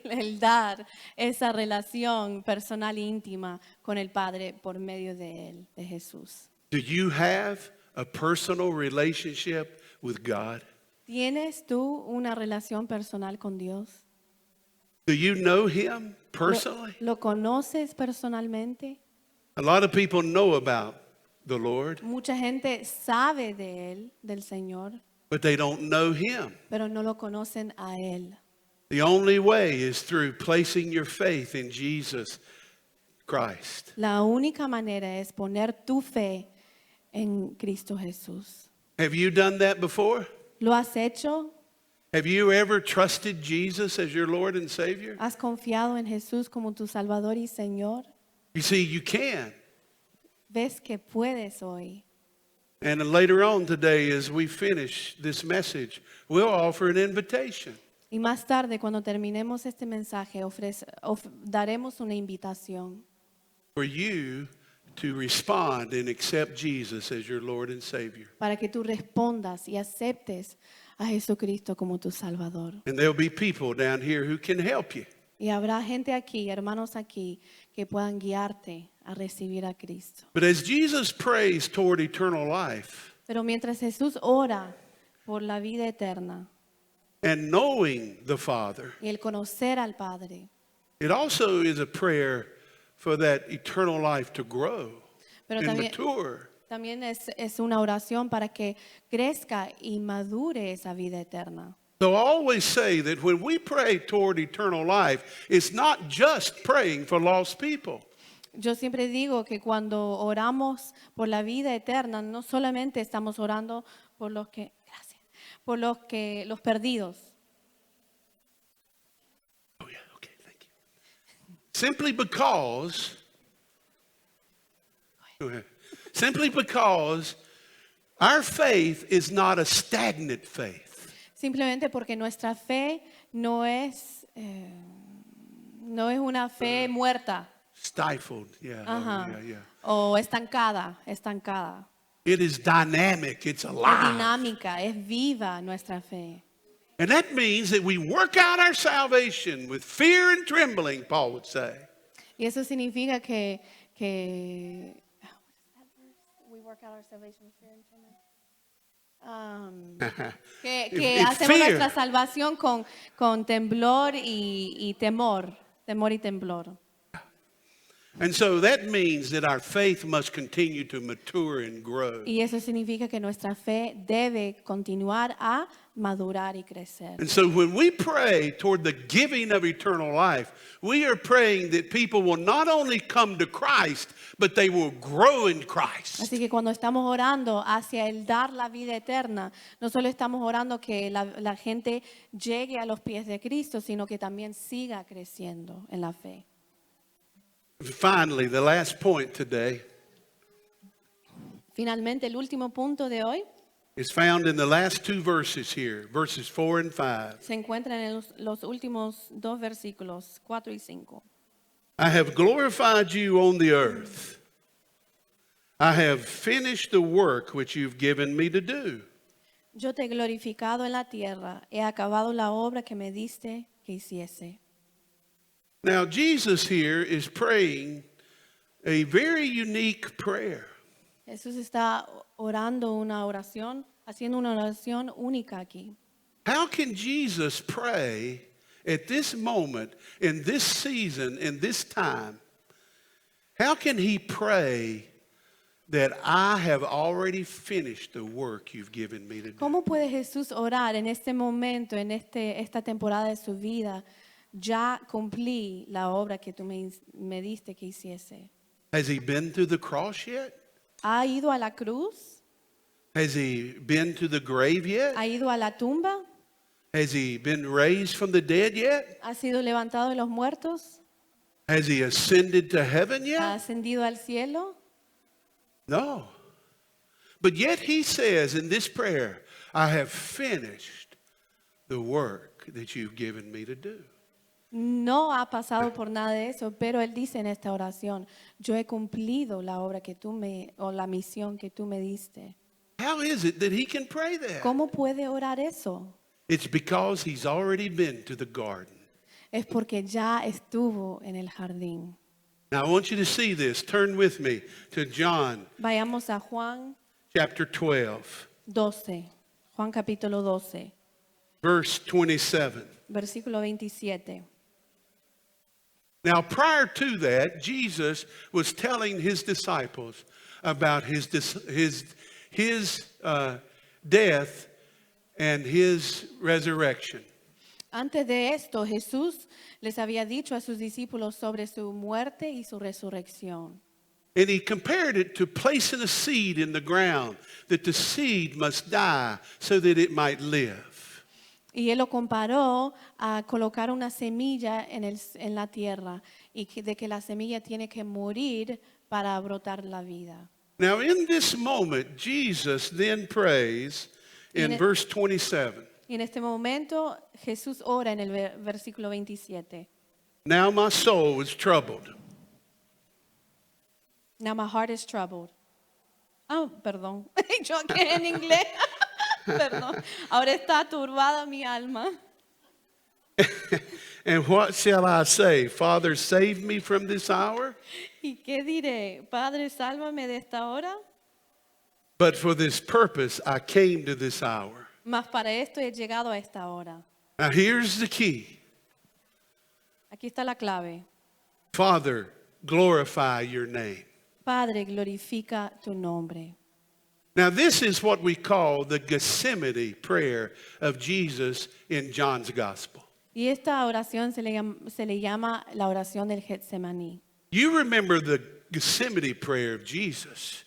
el dar esa relación personal e íntima con el Padre por medio de Él, de Jesús. Do you have a personal relationship with God? ¿Tienes tú una relación personal con Dios? Do you know Him personally? ¿Lo conoces personalmente? A lot of people know about the Lord, Mucha gente sabe de Él, del Señor, but they don't know Him. pero no lo conocen a Él. The only way is through placing your faith in Jesus Christ. La única manera es poner tu fe en Cristo Jesús. Have you done that before? ¿Lo has hecho? Have you ever trusted Jesus as your Lord and Savior? ¿Has confiado en Jesús como tu Salvador y Señor? You see, you can. ¿Ves que puedes hoy? And later on today, as we finish this message, we'll offer an invitation. Y más tarde, cuando terminemos este mensaje, daremos una invitación For you to respond and accept Jesus as your Lord and Savior. para que tú respondas y aceptes a Jesucristo como tu Salvador. And there'll be people down here who can help you. Y habrá gente aquí, hermanos aquí, que puedan guiarte a recibir a Cristo. But as Jesus prays toward eternal life Pero mientras Jesús ora por la vida eterna and knowing the Father, y el conocer al Padre, it also is a prayer for that eternal life to grow pero and también, mature. también es una oración para que crezca y madure esa vida eterna. So I always say that when we pray toward eternal life, it's not just praying for lost people. Yo siempre digo que cuando oramos por la vida eterna, no solamente estamos orando por los que, gracias, por los perdidos, Oh, yeah, okay, thank you. Simply because our faith is not a stagnant faith. simplemente porque nuestra fe no es una fe muerta, Stifled, yeah, ajá, yeah. o estancada. It is dynamic, it's Es alive. dinámica, es viva nuestra fe. And that means that we work out our salvation with fear and trembling, Paul would say. Y eso significa que we work out our salvation with fear and trembling. Que If hacemos fear- nuestra salvación con temblor y temor y temblor. And so that means that our faith must continue to mature and grow. Y eso significa que nuestra fe debe continuar a madurar y crecer. And so when we pray toward the giving of eternal life, we are praying that people will not only come to Christ, but they will grow in Christ. Así que cuando estamos orando hacia el dar la vida eterna, no solo estamos orando que la gente llegue a los pies de Cristo, sino que también siga creciendo en la fe. Finally, the last point today Finalmente, el último punto de hoy is found in the last two verses here, verses 4 and 5. se encuentra en los últimos dos versículos, 4 y 5. I have glorified you on the earth. I have finished the work which you've given me to do. Yo te he glorificado en la tierra, he acabado la obra que me diste que hiciese. Now, Jesus here is praying a very unique prayer. Jesús está orando una oración, haciendo una oración única aquí. How can Jesus pray at this moment, in this season, in this time? How can he pray that I have already finished the work you've given me to do? ¿Cómo puede Jesús orar en este momento, en esta temporada de su vida? Ya cumplí la obra que tú me diste que hiciese. Has he been through the cross yet? ¿Ha ido a la cruz? Has he been to the grave yet? ¿Ha ido a la tumba? Has he been raised from the dead yet? ¿Ha sido levantado de los muertos? Has he ascended to heaven ¿Ha yet? ascendido al cielo? No. But yet he says in this prayer, I have finished the work that you've given me to do. No ha pasado por nada de eso, pero él dice en esta oración, yo he cumplido la obra que o la misión que tú me diste. How is it that he can pray that? ¿Cómo puede orar eso? It's because he's already been to the garden. Es porque ya estuvo en el jardín. Now I want you to see this. Turn with me to John Vayamos a Juan chapter 12, 12, Juan capítulo 12, verse 27. versículo 27. Now, prior to that, Jesus was telling his disciples about his death and his resurrection. Antes de esto, Jesús les había dicho a sus discípulos sobre su muerte y su resurrección. And he compared it to placing a seed in the ground, that the seed must die so that it might live. Y él lo comparó a colocar una semilla en la tierra y de que la semilla tiene que morir para brotar la vida. Now, in this moment, Jesus then prays in verse 27. Y en este momento Jesús ora en el versículo 27. Now my soul is troubled. Now my heart is troubled. Ah, perdón. Yo aquí en inglés. Perdón. Ahora está turbada mi alma. And what shall I say? Father, save me from this hour? ¿Y qué diré? Padre, sálvame de esta hora. But for this purpose I came to this hour. Mas para esto he llegado a esta hora. Now here's the key. Aquí está la clave. Father, glorify your name. Padre, glorifica tu nombre. Now this is what we call the Gethsemane prayer of Jesus in John's Gospel. Y esta oración se le llama la oración del Getsemaní. You remember the Gethsemane prayer of Jesus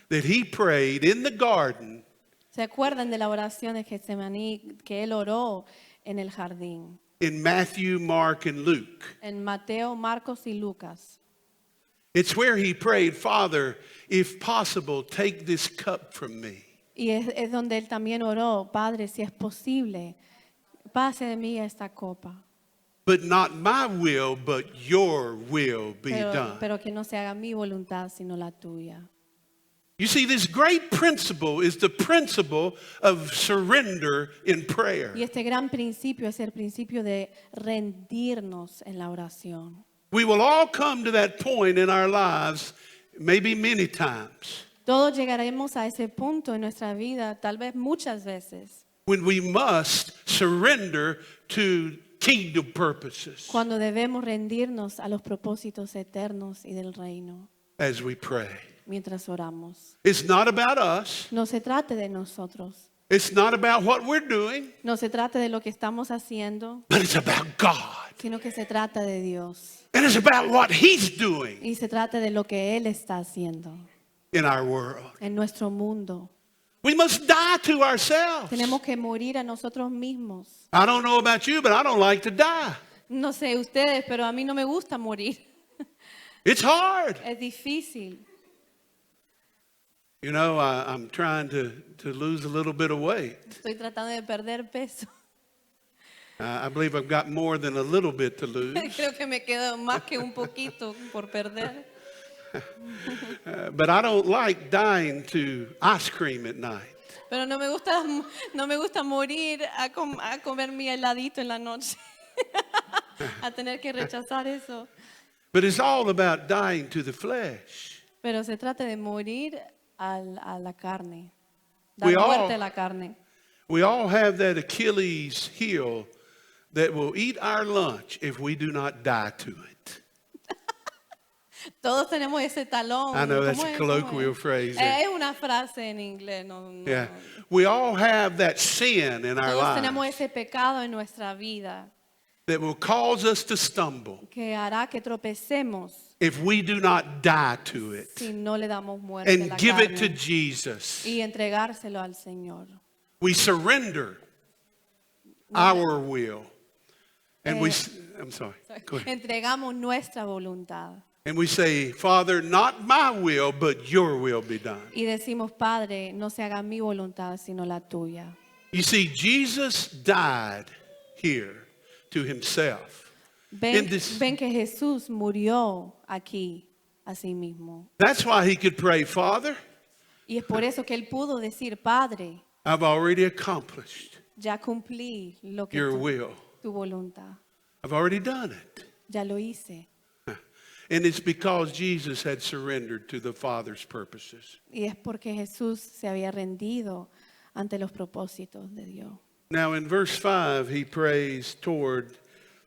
that he prayed in the garden. ¿Se acuerdan de la oración del Getsemaní que él oró en el jardín? In Matthew, Mark, and Luke. En Mateo, Marcos y Lucas. It's where he prayed, Father, if possible, take this cup from me. Y es donde él también oró, Padre, si es posible, pase de mí esta copa. But not my will, but your will be done. Pero que no se haga mi voluntad, sino la tuya. You see, this great principle is the principle of surrender in prayer. Y este gran principio es el principio de rendirnos en la oración. We will all come to that point in our lives, maybe many times, Todos llegaremos a ese punto en nuestra vida, tal vez muchas veces, when we must surrender to kingdom purposes cuando debemos rendirnos a los propósitos eternos y del reino as we pray. mientras oramos. It's not about us. No se trate de nosotros, It's not about what we're doing, no se trate de lo que estamos haciendo, but it's about God. sino que se trata de Dios And it's about what He's doing y se trata de lo que Él está haciendo in our world. en nuestro mundo. We must die to ourselves. Tenemos que morir a nosotros mismos. I don't know about you, but I don't like to die. No sé ustedes, pero a mí no me gusta morir. It's hard. Es difícil. You know, I'm trying to lose a little bit of weight. Estoy tratando de perder peso. I believe I've got more than a little bit to lose. Creo que me quedo más que un poquito por perder. But I don't like dying to ice cream at night. Pero no me gusta morir a comer mi heladito en la noche. A tener que rechazar eso. But it's all about dying to the flesh. Pero se trata de morir a la carne. We Dar all- muerte a la carne. We all have that Achilles heel that will eat our lunch if we do not die to it. Todos tenemos ese talón. I know that's ¿Cómo a es? colloquial ¿Cómo es? phrase. Es una frase en inglés. Yeah. We all have that sin in our Todos tenemos lives ese pecado en nuestra vida that will cause us to stumble que hará que tropecemos if we do not die to it si no le damos muerte a la and give it to carne Jesus. y entregárselo al Señor. We surrender our will and I'm sorry. Go ahead. Entregamos nuestra voluntad. And we say, Father, not my will, but your will be done. Y decimos, Padre, no se haga mi voluntad, sino la tuya. You see, Jesus died here to himself. Ven, In this- ven que Jesús murió aquí a sí mismo. That's why he could pray, Father, Y es por eso que él pudo decir, Padre, I've already accomplished ya cumplí lo que your will. tu voluntad. I've already done it. Ya lo hice. And it's because Jesus had surrendered to the Father's purposes. Y es porque Jesús se había rendido ante los propósitos de Dios. Now, in verse 5, he prays toward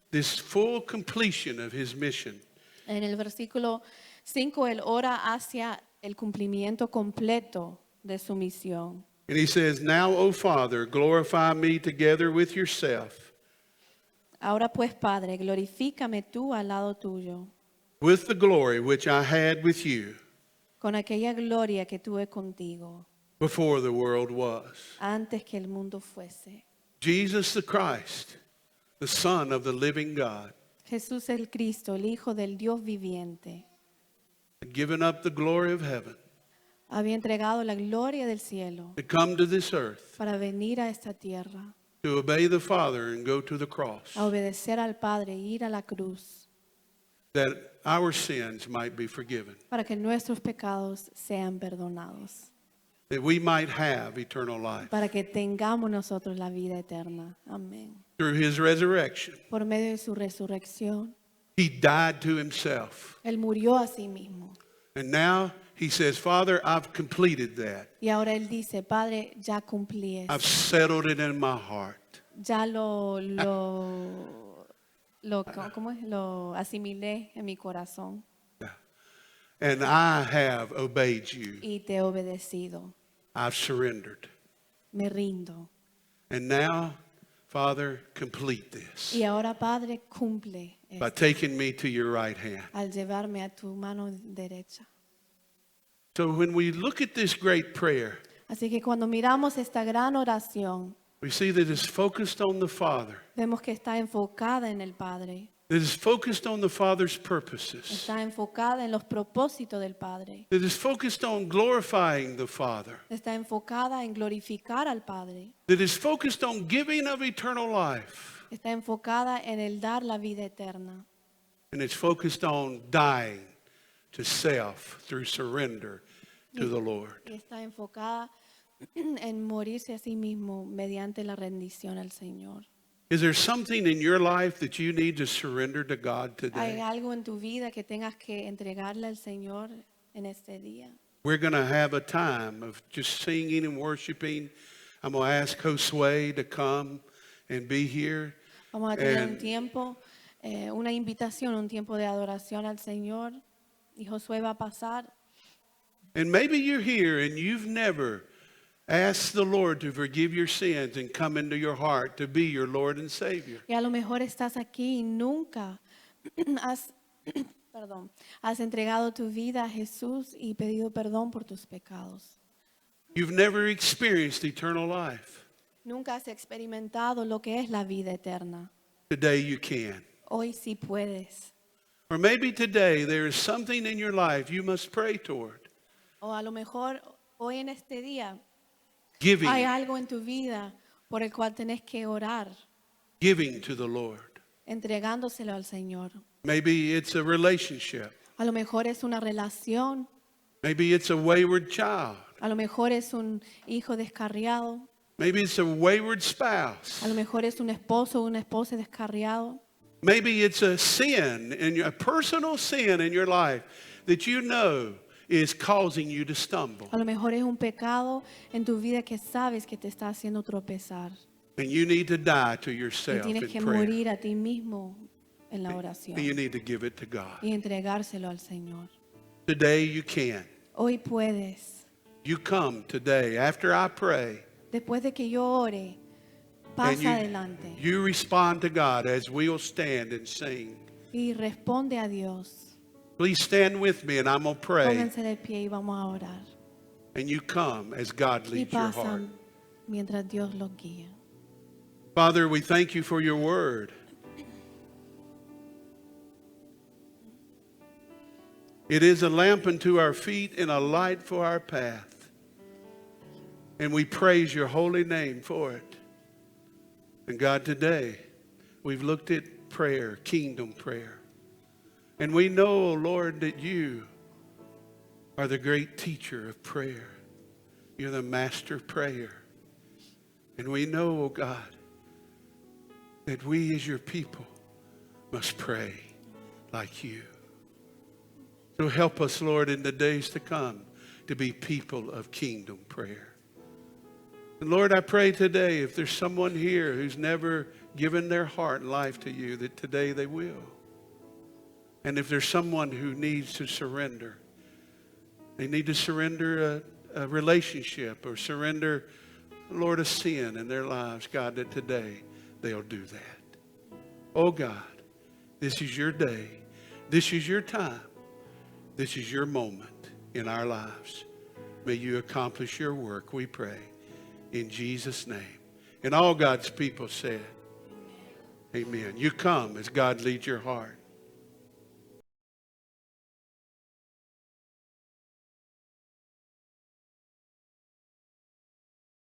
this full completion of his mission. En el versículo 5, él ora hacia el cumplimiento completo de su misión. And he says, Now, O Father, glorify me together with yourself, Ahora pues, Padre, glorifícame tú al lado tuyo, with the glory which I had with you con aquella gloria que tuve contigo before the world was. antes que el mundo fuese. Jesus the Christ, the Son of the living God, Jesús el Cristo, el Hijo del Dios viviente, had given up the glory of heaven había entregado la gloria del cielo to come to this earth, para venir a esta tierra, to obey the Father and go to the cross, a obedecer al Padre e ir a la cruz, that our sins might be forgiven, para que nuestros pecados sean perdonados, that we might have eternal life. para que tengamos nosotros la vida eterna. Amén. Through his resurrection, Por medio de su resurrección, he died to himself. él murió a sí mismo. And now he says, Father, I've completed that. Y ahora él dice, Padre, ya cumplí eso. I've settled it in my heart. Ya ¿cómo es? Lo asimilé en mi corazón And I have obeyed you. y te he obedecido. I've surrendered. Me rindo. And now, Father, complete this Y ahora, Padre, cumple by esto, taking me to your right hand. al llevarme a tu mano derecha. So when we look at this great prayer, Así que cuando miramos esta gran oración, we see that it's focused on the Father, vemos que está enfocada en el Padre, that is focused on the Father's purposes, está enfocada en los propósitos del Padre, that is focused on glorifying the Father, está enfocada en glorificar al Padre, that is focused on giving of eternal life, está enfocada en el dar la vida eterna, and it's focused on dying to self through surrender to the Lord. y está enfocada en morirse a sí mismo mediante la rendición al Señor. Is there something in your life that you need to surrender to God ¿Hay today? algo en tu vida que tengas que entregarle al Señor en este día? We're going to have a time of just singing and worshiping. I'm going to ask Josue to come and be here. Vamos a tener un And- tiempo, una invitación, un tiempo de adoración al Señor. Y Josué va a pasar. And maybe you're here and you've never asked the Lord to forgive your sins and come into your heart to be your Lord and Savior. Y a lo mejor estás aquí y nunca has, has entregado tu vida a Jesús y pedido perdón por tus pecados. You've never experienced eternal life. Nunca has experimentado lo que es la vida eterna. Today you can. Hoy sí puedes. Or maybe today there is something in your life you must pray toward. O a lo mejor hoy en este día Giving, hay algo en tu vida por el cual tenés que orar, giving to the Lord. entregándoselo al Señor. Maybe it's a relationship. A lo mejor es una relación, Maybe it's a wayward child. a lo mejor es un hijo descarriado, Maybe it's a wayward spouse. a lo mejor es un esposo o una esposa descarriado. Maybe it's a sin, a personal sin in your life that you know is causing you to stumble. A lo mejor es un pecado en tu vida que sabes que te está haciendo tropezar. And you need to die to Y yourself tienes in que prayer. morir a ti mismo en la And you oración need to give it to God. y entregárselo al Señor. Today you can. Hoy puedes. You come today after I pray. Después de que yo ore, And pasa adelante you respond to God as we'll stand and sing. y responde a Dios. Please stand with me and I'm going to pray. Pónganse de pie y vamos a orar. And you come as God Y leads your heart. pasan mientras Dios los guía. Father, we thank you for your word. It is a lamp unto our feet and a light for our path. And we praise your holy name for it. And God, today we've looked at prayer, kingdom prayer. And we know, Lord, that you are the great teacher of prayer. You're the master prayer. And we know, oh God, that we as your people must pray like you. So help us, Lord, in the days to come to be people of kingdom prayer. And Lord, I pray today, if there's someone here who's never given their heart and life to you, that today they will. And if there's someone who needs to surrender, they need to surrender a relationship or surrender, Lord, a sin in their lives, God, that today they'll do that. Oh God, this is your day. This is your time. This is your moment in our lives. May you accomplish your work, we pray, in Jesus' name. And all God's people said, amen. You come as God leads your heart.